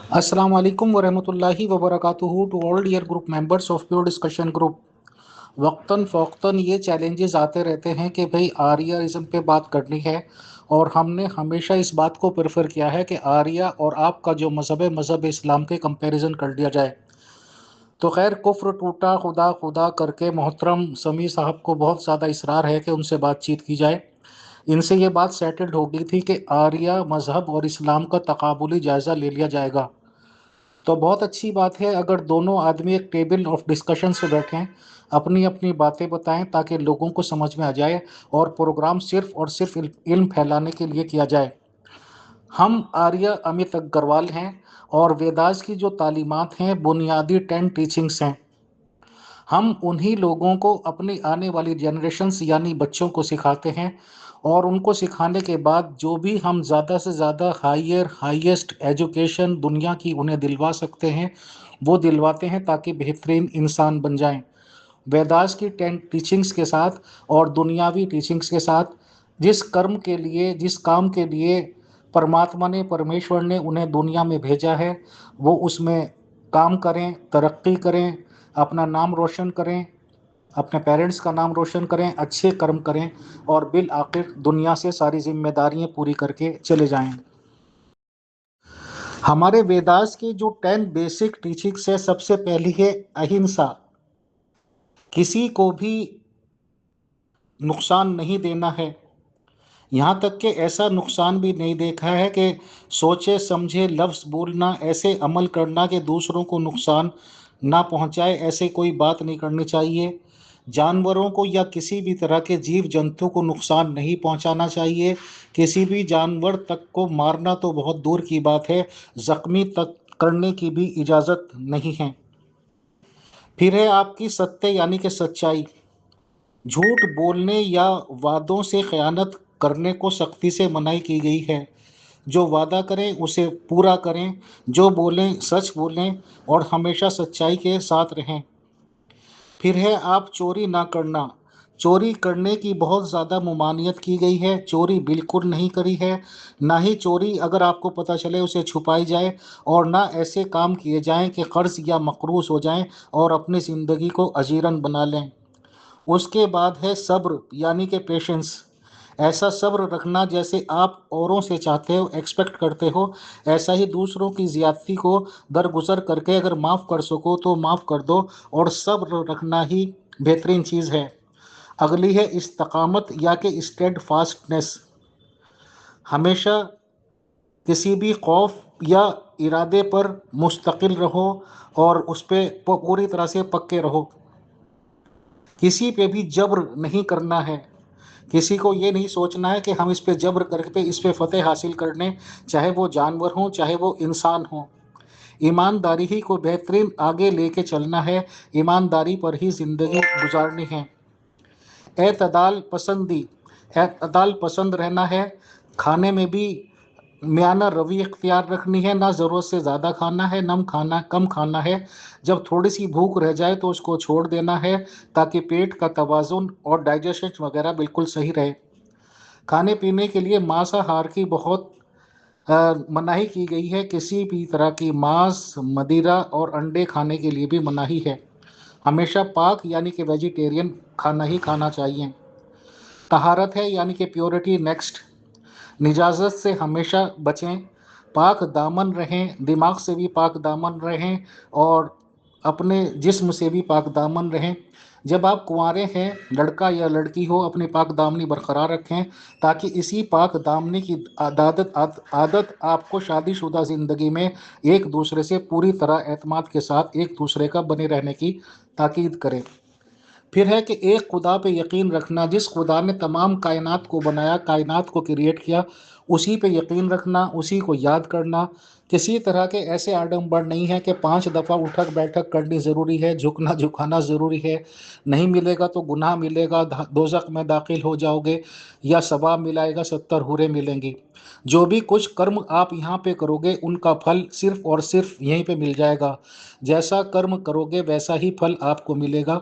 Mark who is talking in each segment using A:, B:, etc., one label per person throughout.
A: Assalamu alaikum wa rahmatullahi wa barakatuhu to all dear group members of Pure Discussion Group. वक्तन फ़ौक़्तन ये challenges आते रहते हैं कि भाई आर्यिज़म पे बात करनी है, और हमने हमेशा इस बात को प्रेफर किया है कि आर्या और आपका जो मज़हब इस्लाम के कंपैरिजन कर दिया जाए। तो खैर कुफ्र टूटा खुदा खुदा करके मोहतरम समी साहब को बहुत ज़्यादा इसरार है कि उनसे बातचीत की जाए। इनसे ये बात सेटल्ड हो गई थी कि आर्या मज़हब और इस्लाम का तकाबुली जायज़ा ले लिया जाएगा। तो बहुत अच्छी बात है अगर दोनों आदमी एक टेबल ऑफ डिस्कशन से बैठें, अपनी अपनी बातें बताएं ताकि लोगों को समझ में आ जाए और प्रोग्राम सिर्फ और सिर्फ इल्म फैलाने के लिए किया जाए। हम आर्य अमित अग्रवाल हैं और वेदास की जो तालीमात हैं बुनियादी 10 टीचिंग्स हैं। हम उन्हीं लोगों को अपनी आने वाली जनरेशन्स यानी बच्चों को सिखाते हैं, और उनको सिखाने के बाद जो भी हम ज़्यादा से ज़्यादा हाईएस्ट एजुकेशन दुनिया की उन्हें दिलवा सकते हैं वो दिलवाते हैं ताकि बेहतरीन इंसान बन जाएं। वेदास की 10 टीचिंग्स के साथ और दुनियावी टीचिंग्स के साथ जिस कर्म के लिए जिस काम के लिए परमात्मा ने परमेश्वर ने उन्हें दुनिया में भेजा है वो उसमें काम करें, तरक्की करें, अपना नाम रोशन करें, अपने पेरेंट्स का नाम रोशन करें, अच्छे कर्म करें और बिल आखिर दुनिया से सारी जिम्मेदारियां पूरी करके चले जाएं। हमारे वेदास की जो 10 बेसिक टीचिंग्स है, सबसे पहली है अहिंसा। किसी को भी नुकसान नहीं देना है, यहाँ तक कि ऐसा नुकसान भी नहीं देखा है कि सोचे समझे लफ्ज़ बोलना, ऐसे अमल करना कि दूसरों को नुकसान ना पहुँचाए, ऐसे कोई बात नहीं करनी चाहिए। जानवरों को या किसी भी तरह के जीव जंतु को नुकसान नहीं पहुँचाना चाहिए। किसी भी जानवर तक को मारना तो बहुत दूर की बात है, ज़ख्मी तक करने की भी इजाज़त नहीं है। फिर है आपकी सत्य यानी कि सच्चाई। झूठ बोलने या वादों से खयानत करने को सख्ती से मनाही की गई है। जो वादा करें उसे पूरा करें, जो बोलें सच बोलें और हमेशा सच्चाई के साथ रहें। फिर है आप चोरी ना करना। चोरी करने की बहुत ज़्यादा ममानियत की गई है, चोरी बिल्कुल नहीं करी है। ना ही चोरी अगर आपको पता चले उसे छुपाई जाए, और ना ऐसे काम किए जाएं कि कर्ज या मकरूज हो जाएं और अपनी ज़िंदगी को अजीरन बना लें। उसके बाद है सब्र यानी कि पेशेंस। ऐसा सब्र रखना जैसे आप औरों से चाहते हो, एक्सपेक्ट करते हो, ऐसा ही दूसरों की ज़्यादती को दरगुजर करके अगर माफ़ कर सको तो माफ़ कर दो, और सब्र रखना ही बेहतरीन चीज़ है। अगली है इस्तकामत या कि स्टेड फास्टनेस। हमेशा किसी भी खौफ या इरादे पर मुस्तकिल रहो और उस पर पूरी तरह से पक्के रहो। किसी पे भी जब्र नहीं करना है। किसी को ये नहीं सोचना है कि हम इस पे जब्र करके इस पे फतेह हासिल कर लें, चाहे वो जानवर हो चाहे वो इंसान हो। ईमानदारी ही को बेहतरीन आगे लेके चलना है, ईमानदारी पर ही ज़िंदगी गुजारनी है। एतदाल पसंदी, एतदाल पसंद रहना है। खाने में भी मियाना रवि इख्तियार रखनी है, ना ज़रूरत से ज़्यादा खाना है, नम खाना कम खाना है। जब थोड़ी सी भूख रह जाए तो उसको छोड़ देना है ताकि पेट का तवाज़ुन और डाइजेशन वगैरह बिल्कुल सही रहे। खाने पीने के लिए मांसाहार की बहुत मनाही की गई है। किसी भी तरह की मांस, मदिरा और अंडे खाने के लिए भी मनाही है। हमेशा पाक यानी कि वेजिटेरियन खाना ही खाना चाहिए। तहारत है यानी कि प्योरिटी नेक्स्ट। निजाजत से हमेशा बचें, पाक दामन रहें, दिमाग से भी पाक दामन रहें और अपने जिस्म से भी पाक दामन रहें। जब आप कुंवारे हैं, लड़का या लड़की हो, अपनी पाक दामनी बरकरार रखें ताकि इसी पाक दामनी की आदत आपको शादीशुदा ज़िंदगी में एक दूसरे से पूरी तरह एतमाद के साथ एक दूसरे का बने रहने की ताकीद करे। फिर है कि एक खुदा पे यकीन रखना, जिस खुदा ने तमाम कायनात को बनाया, कायनात को क्रिएट किया, उसी पे यकीन रखना, उसी को याद करना। किसी तरह के ऐसे आडंबर नहीं है कि 5 दफ़ा उठक बैठक करनी ज़रूरी है, झुकना झुकाना ज़रूरी है। नहीं मिलेगा तो गुनाह मिलेगा, दोज़ख में दाखिल हो जाओगे, या सवाब मिलाएगा 70 हूरें मिलेंगी। जो भी कुछ कर्म आप यहाँ पे करोगे उनका फल सिर्फ और सिर्फ यहीं पे मिल जाएगा। जैसा कर्म करोगे वैसा ही फल आपको मिलेगा।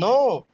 B: 9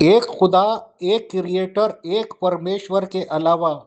A: एक खुदा, एक क्रिएटर, एक परमेश्वर के अलावा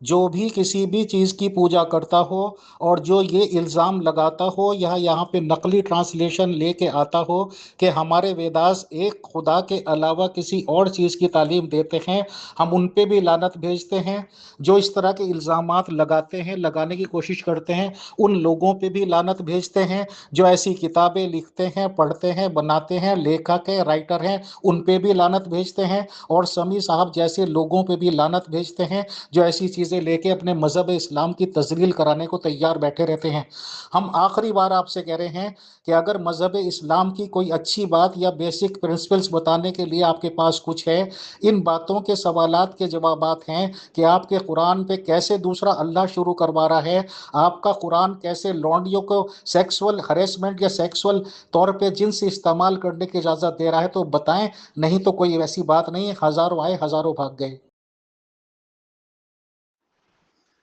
A: जो भी किसी भी चीज़ की पूजा करता हो और जो ये इल्ज़ाम लगाता हो या यहाँ पे नकली ट्रांसलेशन लेके आता हो कि हमारे वेदास एक खुदा के अलावा किसी और चीज़ की तालीम देते हैं, हम उन पे भी लानत भेजते हैं। जो इस तरह के इल्ज़ामात लगाते हैं, लगाने की कोशिश करते हैं, उन लोगों पे भी लानत भेजते हैं। जो ऐसी किताबें लिखते हैं, पढ़ते हैं, बनाते हैं, लेखक हैं, राइटर हैं, उन पे भी लानत भेजते हैं। और समी साहब जैसे लोगों पे भी लानत भेजते हैं जो ऐसी चीज़ें लेके अपने मज़हब इस्लाम की तजलील कराने को तैयार बैठे रहते हैं। हम आखिरी बार आपसे कह रहे हैं कि अगर मज़हब इस्लाम की कोई अच्छी बात या बेसिक प्रिंसिपल्स बताने के लिए आपके पास कुछ है, इन बातों के सवालात के जवाबात हैं कि आपके कुरान पे कैसे दूसरा अल्लाह शुरू करवा रहा है, आपका कुरान कैसे लौंडियों को सेक्सुअल हरेसमेंट या सेक्सुअल तौर पे जिन्स इस्तेमाल करने की इजाज़त दे रहा है, तो बताएं। नहीं तो कोई वैसी बात नहीं है, हज़ारों आए हज़ारों भाग गए।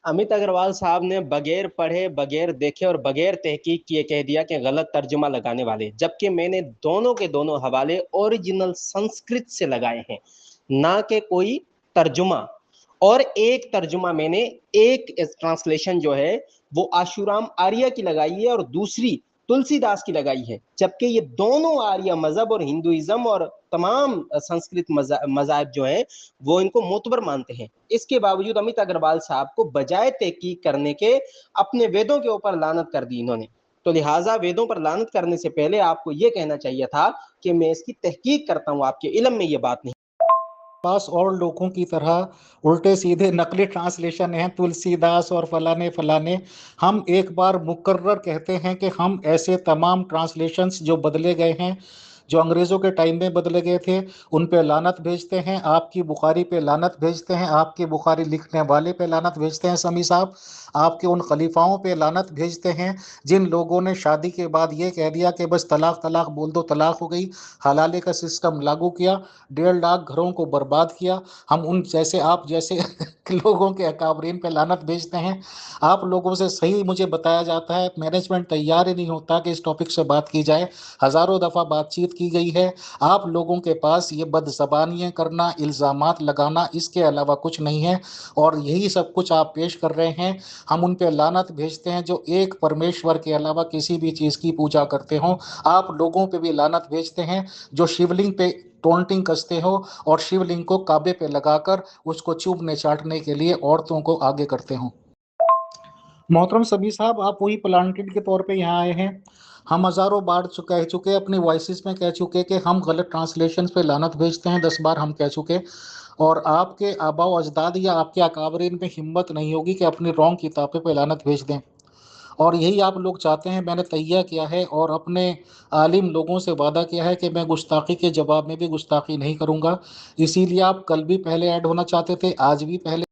B: अमित अग्रवाल साहब ने बगैर पढ़े, बगैर देखे और बगैर तहकीक किए कह दिया कि गलत तर्जुमा लगाने वाले, जबकि मैंने दोनों के दोनों हवाले ओरिजिनल संस्कृत से लगाए हैं, ना कि कोई तर्जुमा। और एक तर्जुमा मैंने, एक ट्रांसलेशन जो है वो आशुराम आर्य की लगाई है और दूसरी तुलसीदास की लगाई है, जबकि ये दोनों आर्य मजहब और हिंदुइज्म और तमाम संस्कृत मजाहब जो है वो इनको मोतबर मानते हैं। इसके बावजूद अमित अग्रवाल साहब को बजाय तहकीक करने के अपने वेदों के ऊपर लानत कर दी इन्होंने। तो लिहाजा वेदों पर लानत करने से पहले आपको यह कहना चाहिए था कि मैं इसकी तहकीक करता हूं, आपके इल्म में यह बात नहीं।
A: पास और लोगों की तरह उल्टे सीधे नकली ट्रांसलेशन हैं, तुलसीदास और फलाने फलाने। हम एक बार मुकर्रर कहते हैं कि हम ऐसे तमाम ट्रांसलेशंस जो बदले गए हैं, जो अंग्रेज़ों के टाइम में बदले गए थे, उन पे लानत भेजते हैं। आपकी बुखारी पे लानत भेजते हैं, आपकी बुखारी लिखने वाले पे लानत भेजते हैं समी साहब। आपके उन खलीफाओं पे लानत भेजते हैं जिन लोगों ने शादी के बाद ये कह दिया कि बस तलाक तलाक बोल दो, तलाक हो गई, हलाले का सिस्टम लागू किया, 1.5 लाख घरों को बर्बाद किया। हम उन जैसे आप जैसे लोगों के अकाबरीन पे लानत भेजते हैं। आप लोगों से सही मुझे बताया जाता है, मैनेजमेंट तैयार ही नहीं होता कि इस टॉपिक से बात की जाए। हज़ारों दफ़ा बातचीत की गई है। आप लोगों के पास ये बदज़बानियाँ करना, इल्ज़ामात लगाना, इसके अलावा कुछ नहीं है। और यही सब कुछ आप पेश कर रहे हैं। हम उन पे लानत भेजते हैं जो एक परमेश्वर के अलावा किसी भी चीज़ की पूजा करते हों। आप लोगों पे भी लानत भेजते हैं जो शिवलिंग पे टोंटिंग कसते हो और शिवलिंग को काबे पे लगाकर उसको चूमने चाटने के लिए औरतों को आगे करते हो। मोहतरम सभी साहब, आप वही प्लांटेड के तौर पे यहाँ आए हैं। हम हज़ारों बार कह चुके, अपनी वॉइसेस में कह चुके कि हम गलत ट्रांसलेशन पे लानत भेजते हैं, 10 बार हम कह चुके। और आपके आबा अजदाद या आपके अकाबरीन में हिम्मत नहीं होगी कि अपनी रॉन्ग किताबें पे लानत भेज दें। और यही आप लोग चाहते हैं। मैंने तैयार किया है और अपने आलिम लोगों से वादा किया है कि मैं गुस्ताखी के जवाब में भी गुस्ताखी नहीं करूंगा। इसीलिए आप कल भी पहले ऐड होना चाहते थे, आज भी पहले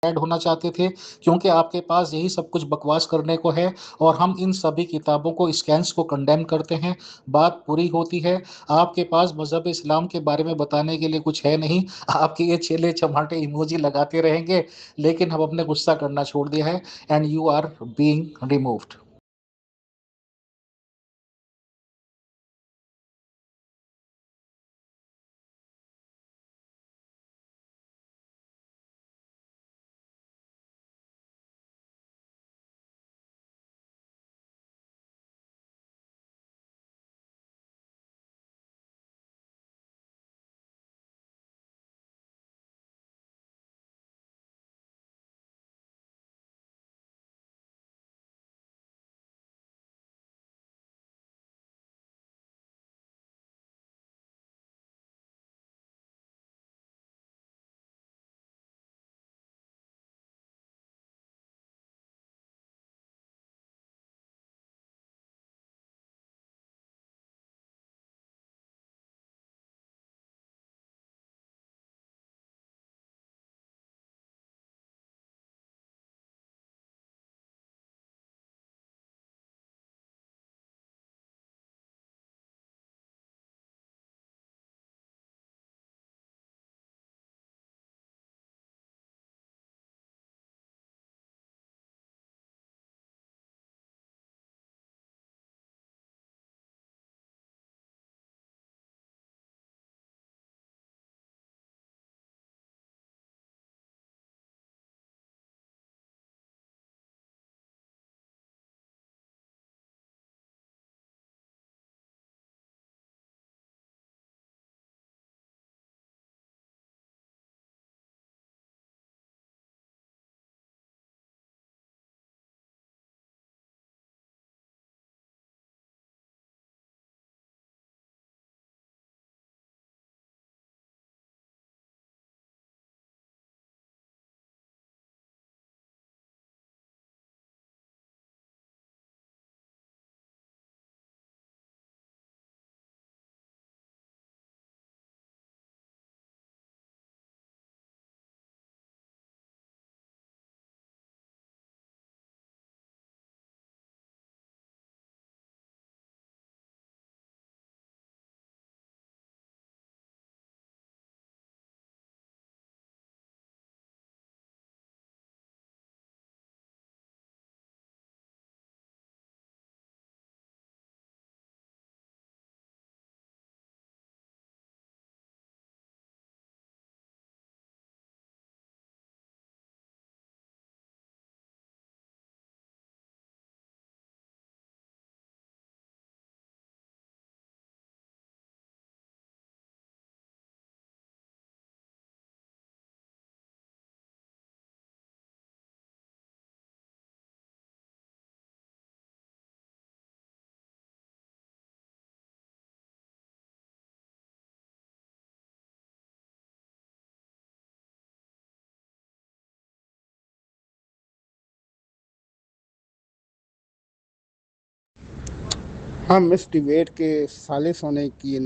A: ऐड होना चाहते थे, क्योंकि आपके पास यही सब कुछ बकवास करने को है और हम इन सभी किताबों को, स्कैन्स को कंडेम करते हैं। बात पूरी होती है, आपके पास मज़हब इस्लाम के बारे में बताने के लिए कुछ है नहीं। आपके ये चेले चमाटे इमोजी लगाते रहेंगे, लेकिन हम अपने गुस्सा करना छोड़ दिया है, and you are being removed.
C: हम इस डिबेट के सालिस होने की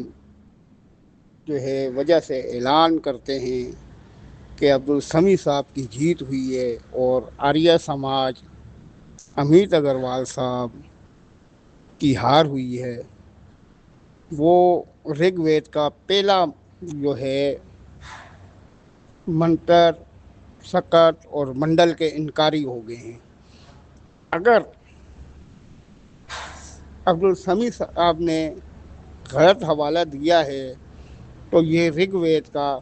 C: जो है वजह से ऐलान करते हैं कि अब्दुल समी साहब की जीत हुई है और आर्य समाज अमित अग्रवाल साहब की हार हुई है। वो ऋग्वेद का पहला जो है मंत्र, सकट और मंडल के इनकारी हो गए हैं। अगर अब्दुल समी साहब ने गलत हवाला दिया है तो ये ऋग्वेद का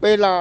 C: पहला